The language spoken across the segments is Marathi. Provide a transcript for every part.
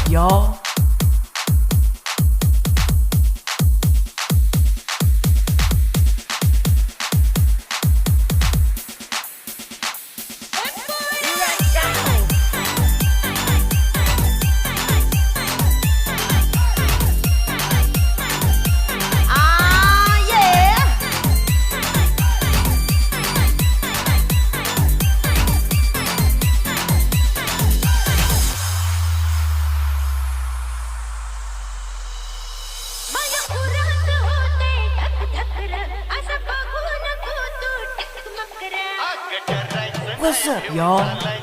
y'all? What's up, y'all?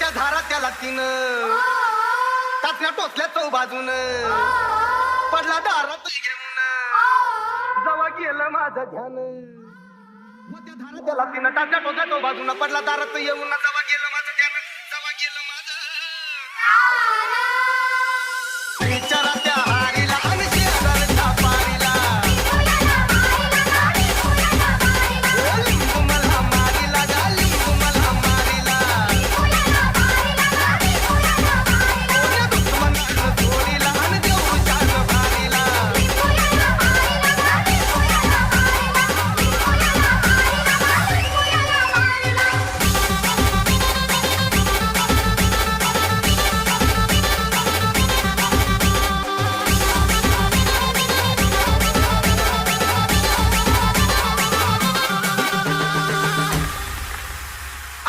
उलट्या धारा त्याला तिनं काचण्या टोचल्या चौ बाजून पडला दारात घेऊन जवा गेलं माझं ध्यान त्या धारा त्याला तिनं टाचल्या टोचल्या चौ बाजून पडला दारात येऊन जवा गेलं माझं ध्यान जवा गेलं माझं विचारा त्या हारीला आणि शेजारच्या पारीला लिंबू मला मारीला गा लिंबू मला मारीला कोण्या दुश्मनानं चोरीला आणि देऊळच्या भारीला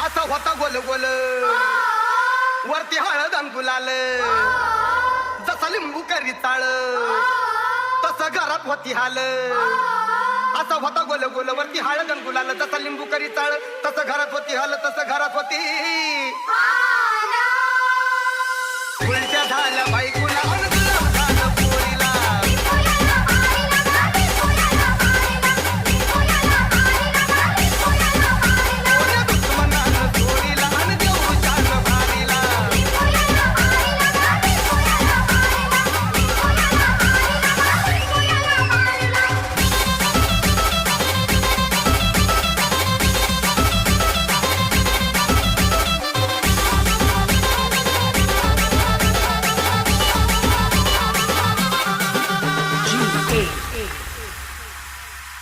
असा होता गोल गोल वरती हळद आणि गुलाल जसा लिंबू करी चाळ तसं घरात होती हाल असा होता गोल गोल वरती हळद आणि गुलाल जसा लिंबू करी चाळ तसं घरात होती हाल तसं घरात होती उलट्या झाल्या बायकोला आणि गुलाब झालं पोरीला कोण्या दुश्मनानं चोरीला आणि देऊळच्या भारीला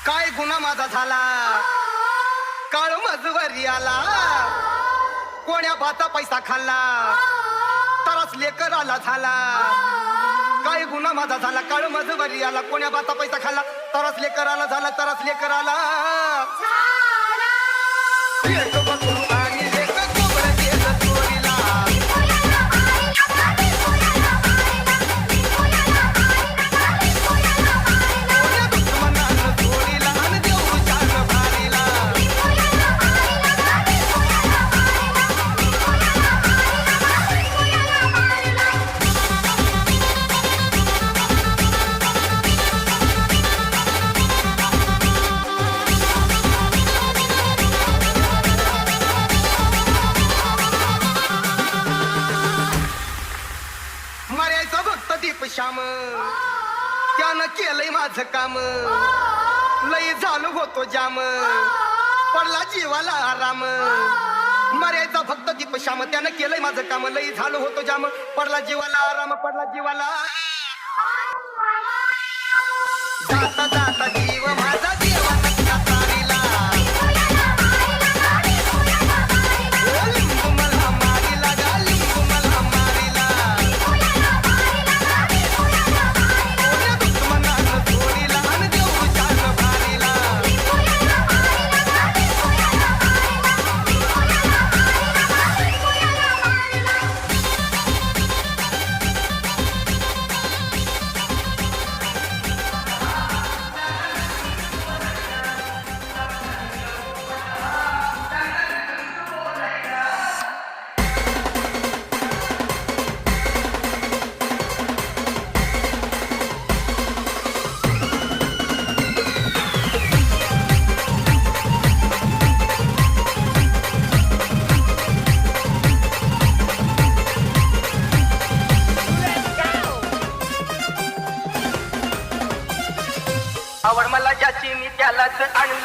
काय गुन्हा माझा झाला काळ मजवरी आला कोण्या बाचा पैसा खाल्ला तरच लेकर आला झाला काय गुन्हा माझा झाला काळ मजवरी आला कोण्या बाचा पैसा खाल्ला तरच लेकर आला झाला तरच लेकर आला लेक बकरू आणि लेक कोंबडं गेलं चोरीला कोण्या दुश्मनानं चोरीला आणि देऊळच्या भारीला मर्याचा भक्त दीप श्याम त्यानं केलंय माझं काम लई झालो होतो जाम पडला जीवाला आराम मर्याचा भक्त दीप श्याम त्यानं केलंय माझं काम लई झालो होतो जाम पडला जीवाला आराम पडला जीवाला जाता जाता जीव माझा देवा नक्का तारीला लिंबू मला मारीला गा लिंबू मला मारीला कोण्या दुश्मनानं चोरीला आणि देऊळच्या भारीला आवड मला ज्याची मी त्यालाच आणू